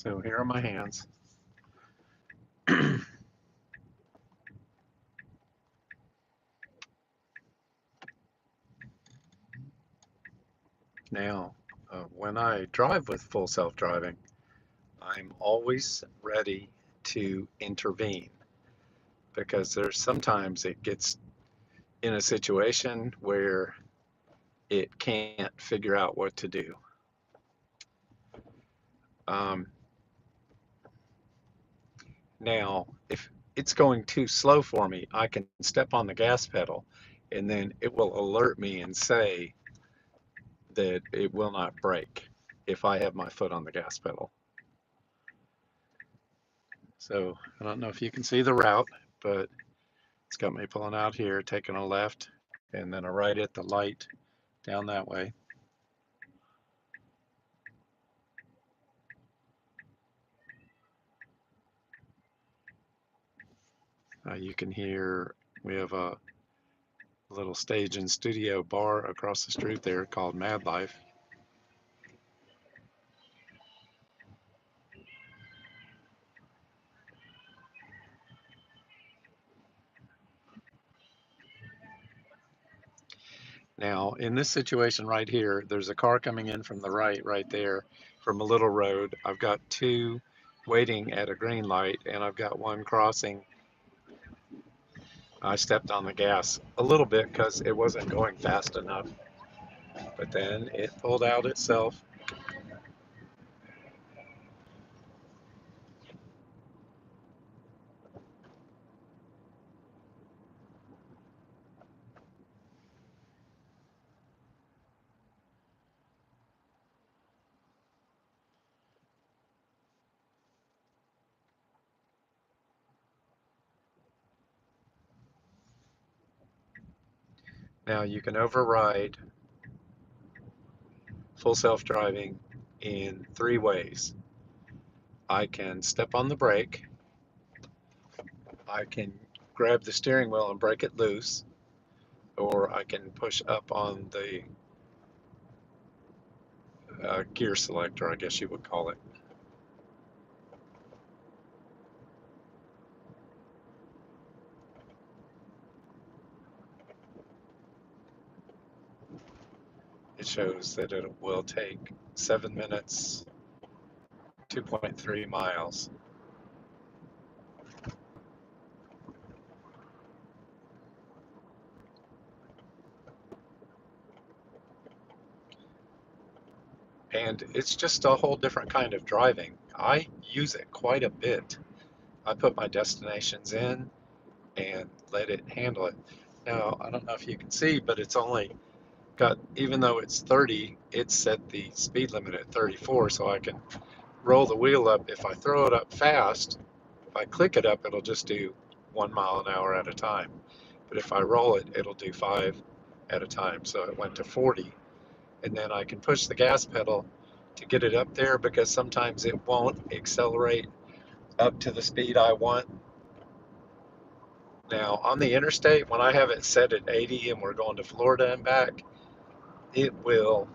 So here are my hands. Now, when I drive with full self-driving, I'm always ready to intervene because there's sometimes it gets in a situation where it can't figure out what to do. Um, Now, if it's going too slow for me, I can step on the gas pedal and then it will alert me and say that it will not brake if I have my foot on the gas pedal. So I don't know if you can see the route, but it's got me pulling out here, taking a left, and then a right at the light down that way. You can hear we have a little stage and studio bar across the street there called Mad Life. Now, in this situation right here, there's a car coming in from the right there, from a little road. I've got two waiting at a green light, and I've got one crossing. I stepped on the gas a little bit because it wasn't going fast enough, but then it pulled out itself. Now you can override full self-driving in three ways. I can step on the brake, I can grab the steering wheel and break it loose, or I can push up on the gear selector, I guess you would call it. It shows that it will take 7 minutes, 2.3 miles. And it's just a whole different kind of driving. I use it quite a bit. I put my destinations in and let it handle it. Now, I don't know if you can see, but it's only got, even though it's 30, it's set the speed limit at 34, so I can roll the wheel up. If I throw it up fast, if I click it up, it'll just do 1 mile an hour at a time. But if I roll it, it'll do 5 at a time. So it went to 40. And then I can push the gas pedal to get it up there because sometimes it won't accelerate up to the speed I want. Now, on the interstate, when I have it set at 80 and we're going to Florida and back, it will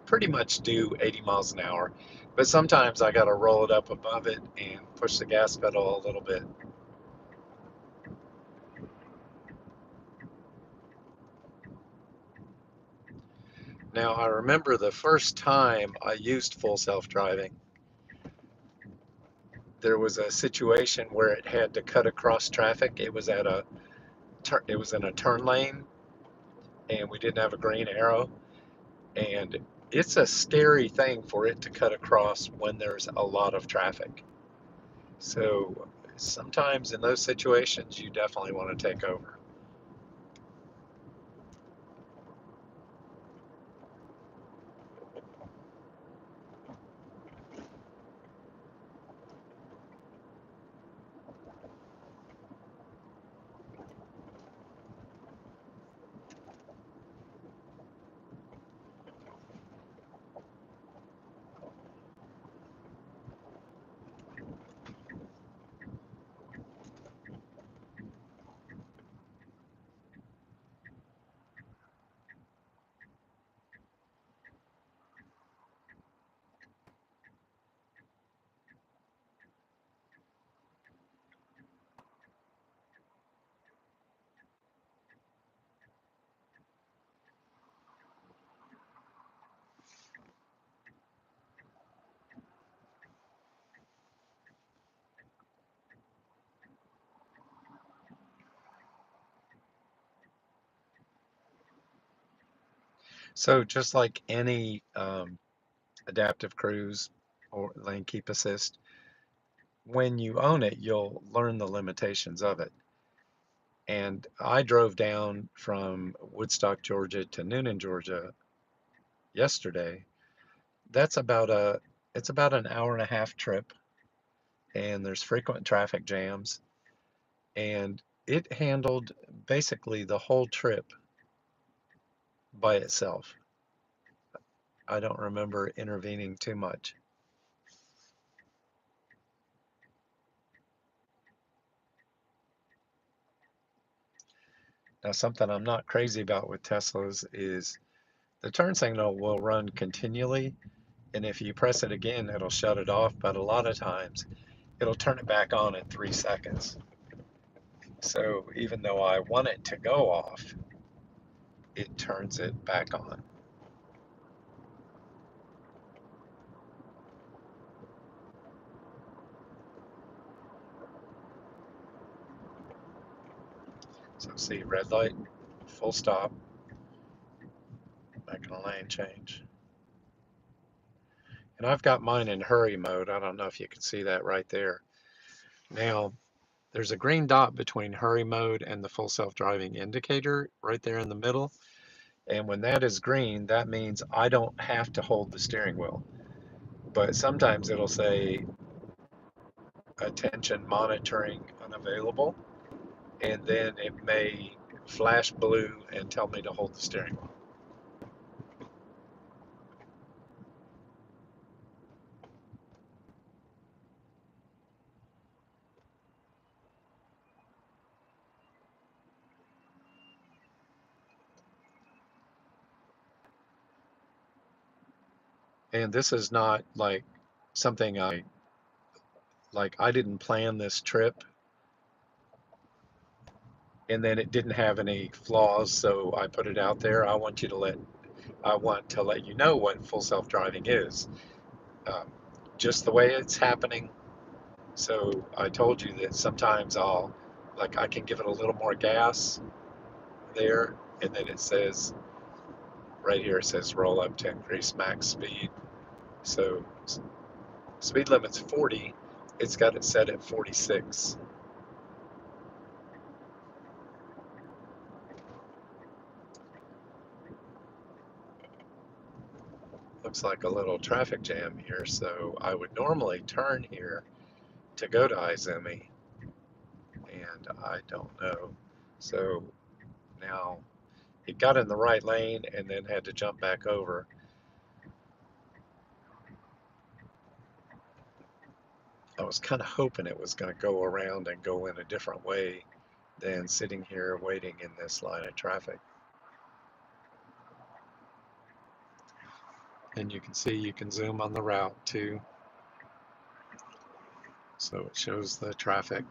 pretty much do 80 miles an hour. But sometimes I got to roll it up above it and push the gas pedal a little bit. Now, I remember the first time I used full self-driving, there was a situation where it had to cut across traffic. It was in a turn lane, and we didn't have a green arrow. And it's a scary thing for it to cut across when there's a lot of traffic. So sometimes in those situations, you definitely want to take over. So just like any adaptive cruise or lane keep assist, when you own it, you'll learn the limitations of it. And I drove down from Woodstock, Georgia to Noonan, Georgia yesterday. That's about a it's about an hour and a half trip, and there's frequent traffic jams, and it handled basically the whole trip by itself. I don't remember intervening too much. Now, something I'm not crazy about with Teslas is the turn signal will run continually, and if you press it again, it'll shut it off, but a lot of times it'll turn it back on in 3 seconds. So even though I want it to go off, it turns it back on. So see, red light, full stop, making a lane change. And I've got mine in hurry mode. I don't know if you can see that right there. Now, there's a green dot between hurry mode and the full self-driving indicator right there in the middle. And when that is green, that means I don't have to hold the steering wheel. But sometimes it'll say attention monitoring unavailable, and then it may flash blue and tell me to hold the steering wheel. And this is not like something I didn't plan this trip and then it didn't have any flaws, so I put it out there. I want to let you know what full self-driving is, um, just the way it's happening. So I told you that sometimes I can give it a little more gas there, and then it says right here it says roll up to increase max speed. So speed limit's 40. It's got it set at 46. Looks like a little traffic jam here, so I would normally turn here to go to Izumi, and I don't know. So now it got in the right lane and then had to jump back over. I was kind of hoping it was going to go around and go in a different way than sitting here waiting in this line of traffic. And you can see you can zoom on the route too. So it shows the traffic.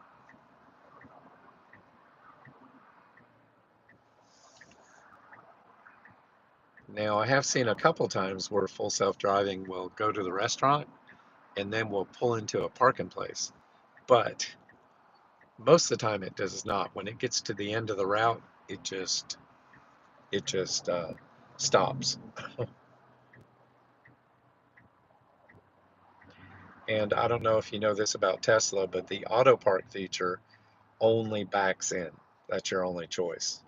Now I have seen a couple times where full self-driving will go to the restaurant and then will pull into a parking place. But most of the time it does not. When it gets to the end of the route, it just stops. And I don't know if you know this about Tesla, but the auto park feature only backs in. That's your only choice.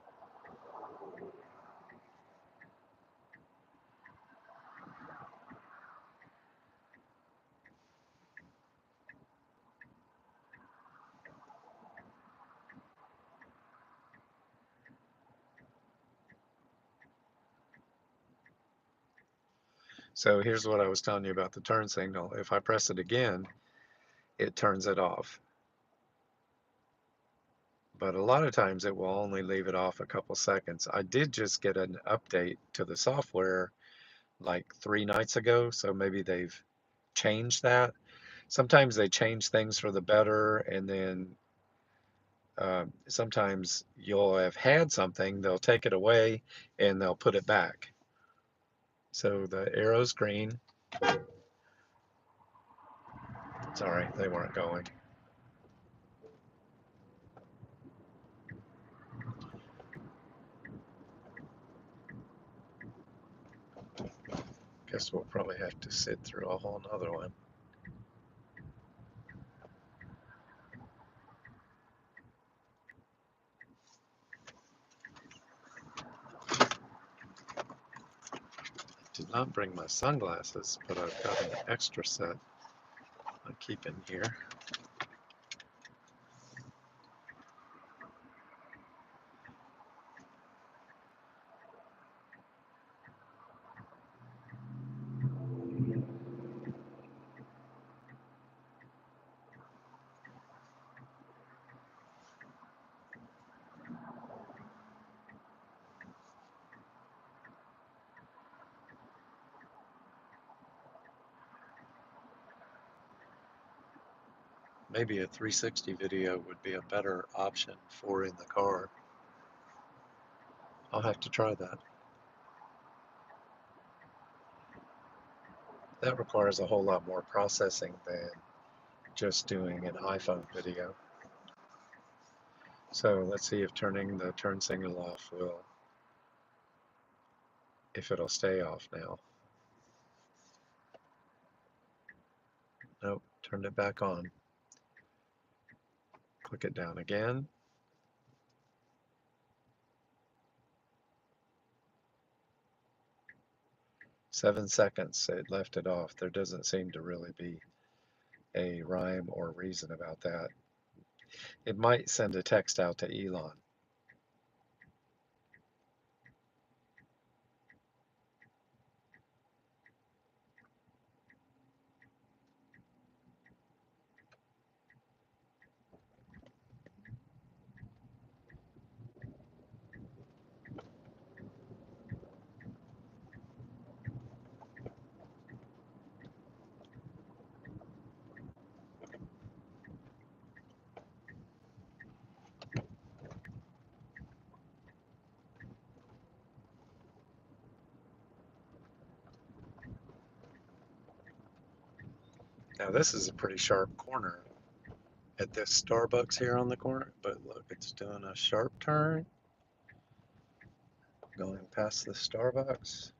So here's what I was telling you about the turn signal. If I press it again, it turns it off. But a lot of times it will only leave it off a couple seconds. I did just get an update to the software like 3 nights ago, so maybe they've changed that. Sometimes they change things for the better, and then sometimes you'll have had something, they'll take it away and they'll put it back. So the arrow's green. Sorry, they weren't going. Guess we'll probably have to sit through a whole nother one. Did not bring my sunglasses, but I've got an extra set I keep in here. Maybe a 360 video would be a better option for in the car. I'll have to try that. That requires a whole lot more processing than just doing an iPhone video. So let's see if turning the turn signal off if it'll stay off now. Nope, turned it back on. Click it down again. Seven seconds, it left it off. There doesn't seem to really be a rhyme or reason about that. It might send a text out to Elon. Now this is a pretty sharp corner at this Starbucks here on the corner, but look, it's doing a sharp turn, going past the Starbucks.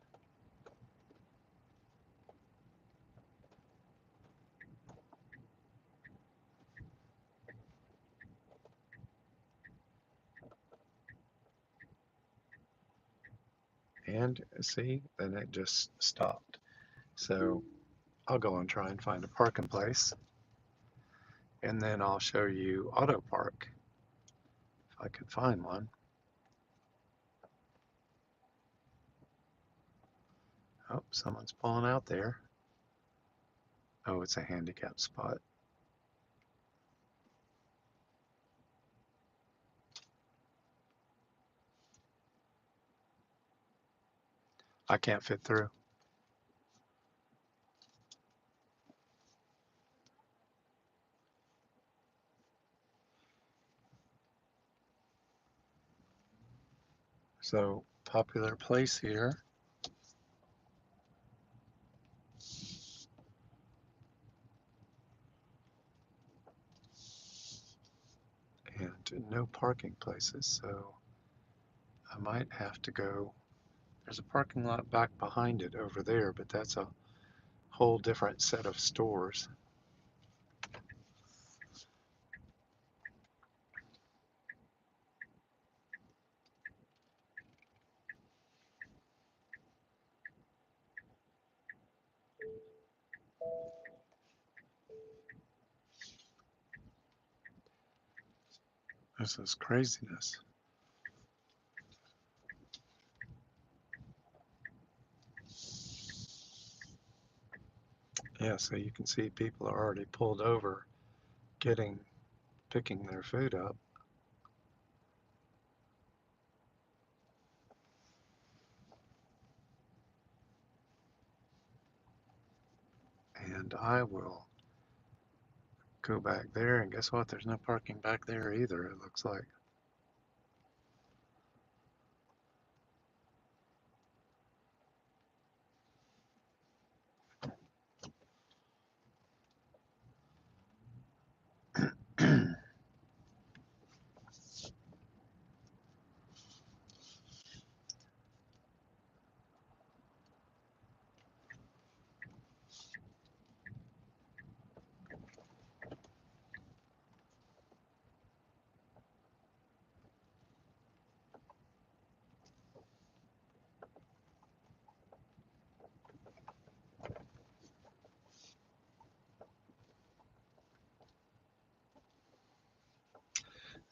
And see, then it just stopped. So I'll go and try and find a parking place, and then I'll show you Auto Park if I can find one. Oh, someone's pulling out there. Oh, it's a handicap spot. I can't fit through. So, popular place here. And no parking places, so I might have to go. There's a parking lot back behind it over there, but that's a whole different set of stores. This is craziness. Yeah, so you can see people are already pulled over picking their food up. And I will go back there, and guess what? There's no parking back there either, it looks like.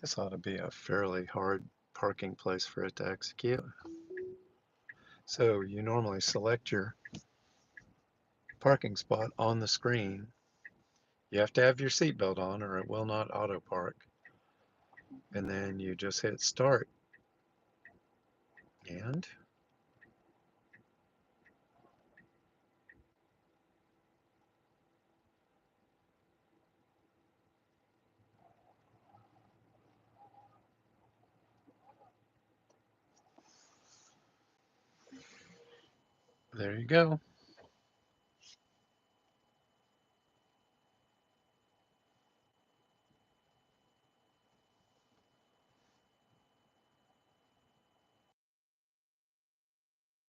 This ought to be a fairly hard parking place for it to execute. So you normally select your parking spot on the screen. You have to have your seatbelt on or it will not auto park. And then you just hit start. And there you go.